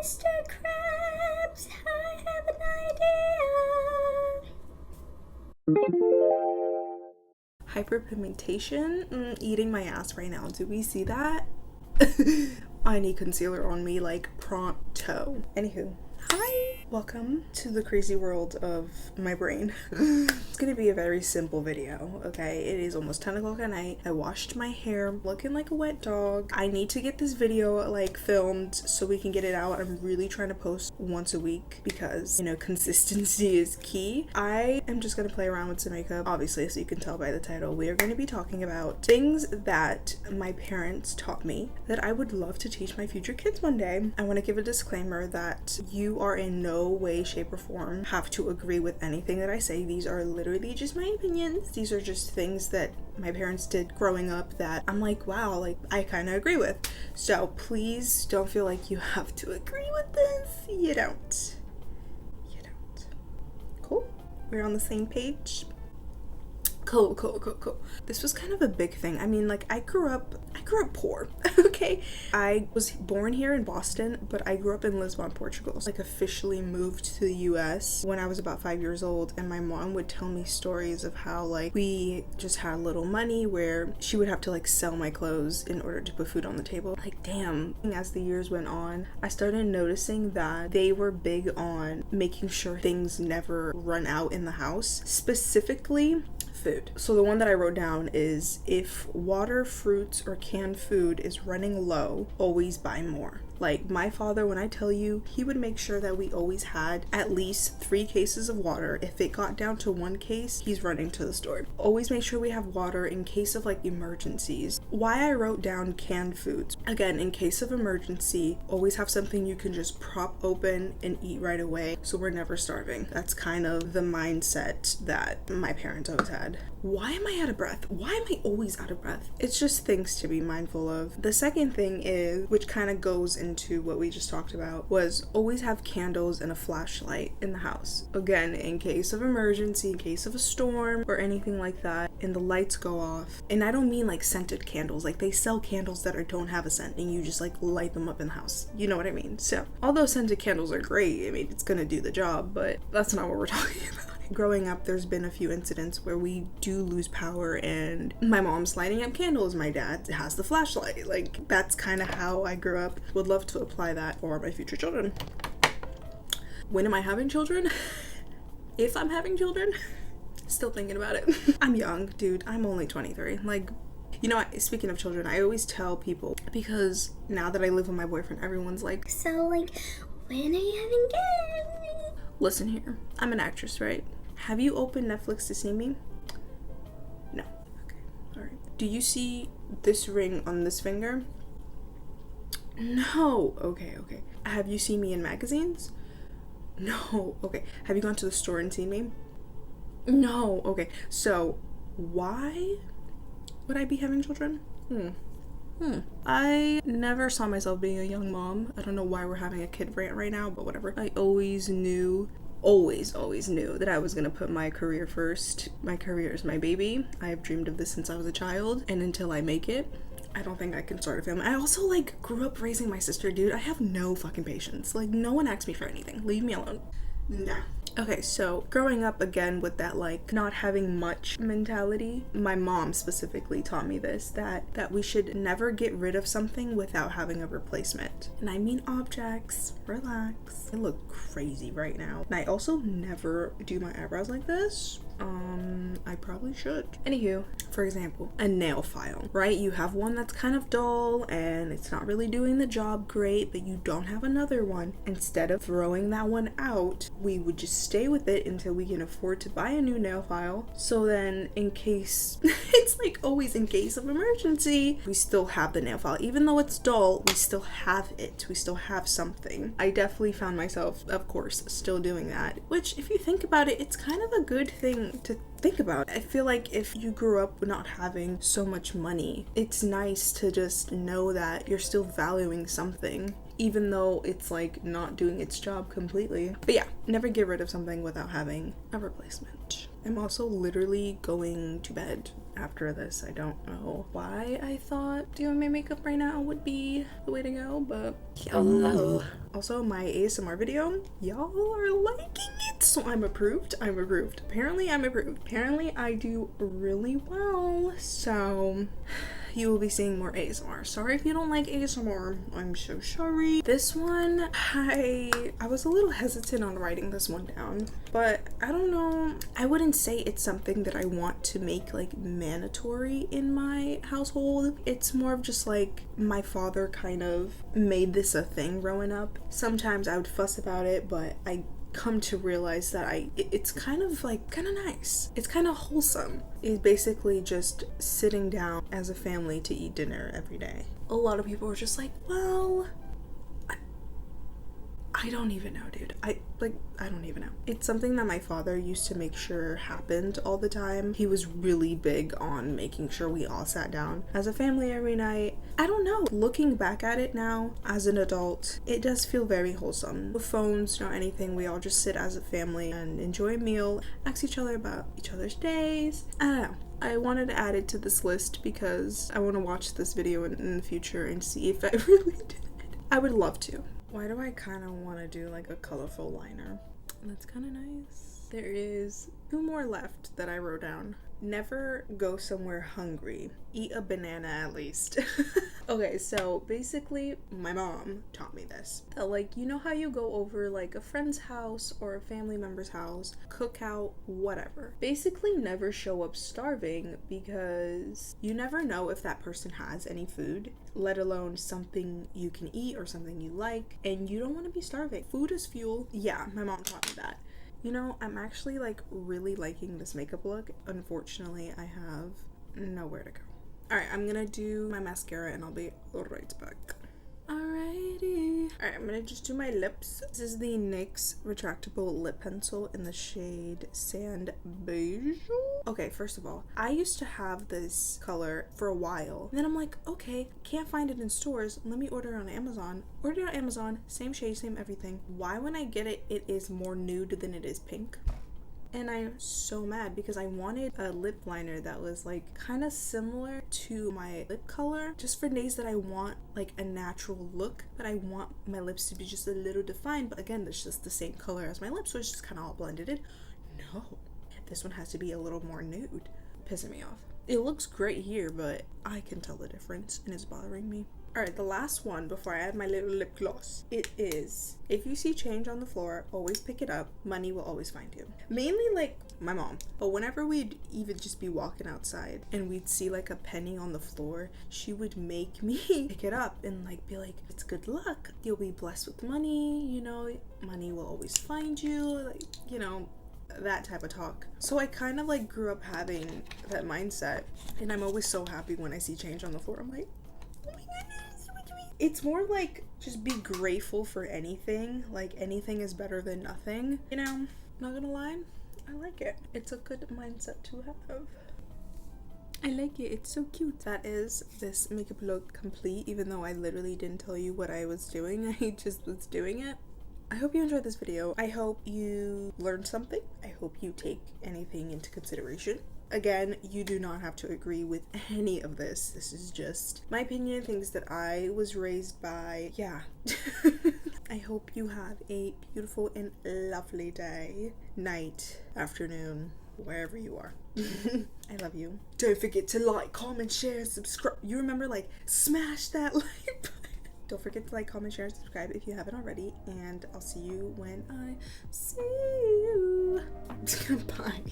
Mr. Krabs, I have an idea. Hyperpigmentation? Eating my ass right now. Do we see that? I need concealer on me like pronto. Anywho, hi! Welcome to the crazy world of my brain. It's gonna be a very simple video, okay? It is almost 10 o'clock at night. I washed my hair, looking like a wet dog. I need to get this video like filmed so we can get it out. I'm really trying to post once a week because, you know, consistency is key. I am just gonna play around with some makeup. Obviously, as you can tell by the title, we are going to be talking about things that my parents taught me that I would love to teach my future kids one day. I want to give a disclaimer that you are in no way, shape, or form have to agree with anything that I say. These are literally just my opinions. These are just things that my parents did growing up that I'm like, wow, like I kind of agree with. So please don't feel like you have to agree with this. You don't. You don't. Cool? We're on the same page? Cool. This was kind of a big thing. I mean, like, I grew up poor, okay? I was born here in Boston, but I grew up in Lisbon, Portugal. So, like, officially moved to the US when I was about 5 years old, and my mom would tell me stories of how, like, we just had little money where she would have to, like, sell my clothes in order to put food on the table. Like, damn. As the years went on, I started noticing that they were big on making sure things never run out in the house, specifically food. So the one that I wrote down is, if water, fruits, or canned food is running low, always buy more. Like, my father, when I tell you, he would make sure that we always had at least 3 cases of water. If it got down to 1 case, he's running to the store. Always make sure we have water in case of like emergencies. Why I wrote down canned foods. Again, in case of emergency, always have something you can just prop open and eat right away so we're never starving. That's kind of the mindset that my parents always had. Why am I out of breath? Why am I always out of breath? It's just things to be mindful of. The second thing is, which kind of goes into what we just talked about, was always have candles and a flashlight in the house. Again, in case of emergency, in case of a storm or anything like that, and the lights go off. And I don't mean like scented candles. Like, they sell candles that don't have a scent and you just like light them up in the house. You know what I mean? So, although scented candles are great, I mean, it's gonna do the job, but that's not what we're talking about. Growing up, there's been a few incidents where we do lose power and my mom's lighting up candles, my dad has the flashlight. Like, that's kind of how I grew up. Would love to apply that for my future children. When am I having children? If I'm having children? Still thinking about it. I'm young, dude. I'm only 23. Like, you know, speaking of children, I always tell people, because now that I live with my boyfriend, everyone's like, so, like, when are you having kids? Listen here, I'm an actress, right? Have you opened Netflix to see me? No. Okay. Alright. Do you see this ring on this finger? No. Okay. Have you seen me in magazines? No. Okay. Have you gone to the store and seen me? No. Okay. So, why would I be having children? I never saw myself being a young mom. I don't know why we're having a kid rant right now, but whatever. I always knew that I was gonna put my career first. My career is my baby. I have dreamed of this since I was a child, and until I make it, I don't think I can start a family. I also, like, grew up raising my sister, dude. I have no fucking patience. Like, no one asks me for anything. Leave me alone. Nah. Okay, so growing up again with that, like, not having much mentality, my mom specifically taught me this, that we should never get rid of something without having a replacement. And I mean objects. Relax. I look crazy right now. And I also never do my eyebrows like this. I probably should. Anywho, for example, a nail file, right? You have one that's kind of dull and it's not really doing the job great, but you don't have another one. Instead of throwing that one out, we would just stay with it until we can afford to buy a new nail file. So then, in case, it's like always in case of emergency, we still have the nail file. Even though it's dull, we still have it. We still have something. I definitely found myself, of course, still doing that, which, if you think about it, it's kind of a good thing to think about. I feel like if you grew up not having so much money, it's nice to just know that you're still valuing something, even though it's like not doing its job completely. But yeah, never get rid of something without having a replacement. I'm also literally going to bed after this. I don't know why I thought doing my makeup right now would be the way to go, but hello. Also, my ASMR video, y'all are liking it, so I'm approved. Apparently I'm approved. Apparently I do really well, so you will be seeing more ASMR. Sorry if you don't like ASMR. I'm so sorry. This one, I was a little hesitant on writing this one down, but I don't know. I wouldn't say it's something that I want to make like mandatory in my household. It's more of just like my father kind of made this a thing growing up. Sometimes I would fuss about it, but I come to realize that it's kind of nice. It's kind of wholesome. It's basically just sitting down as a family to eat dinner every day. A lot of people are just like, well, I don't even know, dude. I don't even know. It's something that my father used to make sure happened all the time. He was really big on making sure we all sat down as a family every night. I don't know. Looking back at it now as an adult, it does feel very wholesome. No phones, no anything. We all just sit as a family and enjoy a meal, ask each other about each other's days. I don't know. I wanted to add it to this list because I want to watch this video in the future and see if I really did it. I would love to. Why do I kind of want to do like a colorful liner? That's kind of nice. There is 2 more left that I wrote down. Never go somewhere hungry. Eat a banana at least. Okay, so basically my mom taught me this. Like, you know how you go over like a friend's house or a family member's house, cook out, whatever. Basically never show up starving because you never know if that person has any food, let alone something you can eat or something you like, and you don't want to be starving. Food is fuel. Yeah, my mom taught me that. You know, I'm actually like really liking this makeup look. Unfortunately, I have nowhere to go. Alright, I'm gonna do my mascara and I'll be right back. Alrighty. Alright, I'm gonna just do my lips. This is the NYX retractable lip pencil in the shade Sand Beige. Okay, first of all, I used to have this color for a while. And then I'm like, okay, can't find it in stores. Let me order it on Amazon. Ordered it on Amazon, same shade, same everything. Why when I get it, it is more nude than it is pink? And I'm so mad because I wanted a lip liner that was like kind of similar to my lip color, just for days that I want like a natural look, but I want my lips to be just a little defined, but again, it's just the same color as my lips, so it's just kind of all blended in. No, this one has to be a little more nude. Pissing me off. It looks great here, but I can tell the difference and it's bothering me. Alright, the last one before I add my little lip gloss. It is, if you see change on the floor, always pick it up. Money will always find you. Mainly like my mom. But whenever we'd even just be walking outside and we'd see like a penny on the floor, she would make me pick it up and like be like, it's good luck. You'll be blessed with money, you know, money will always find you. Like, you know, that type of talk. So I kind of like grew up having that mindset, and I'm always so happy when I see change on the floor. I'm like, oh my goodness. It's more like just be grateful for anything. Like anything is better than nothing. You know, not gonna lie, I like it. It's a good mindset to have. I like it. It's so cute. That is this makeup look complete, even though I literally didn't tell you what I was doing. I just was doing it. I hope you enjoyed this video. I hope you learned something. I hope you take anything into consideration. Again, you do not have to agree with any of this. This is just my opinion, things that I was raised by. Yeah. I hope you have a beautiful and lovely day, night, afternoon, wherever you are. I love you. Don't forget to like, comment, share, subscribe. You remember, like, smash that like button. Don't forget to like, comment, share, and subscribe if you haven't already. And I'll see you when I see you. Bye.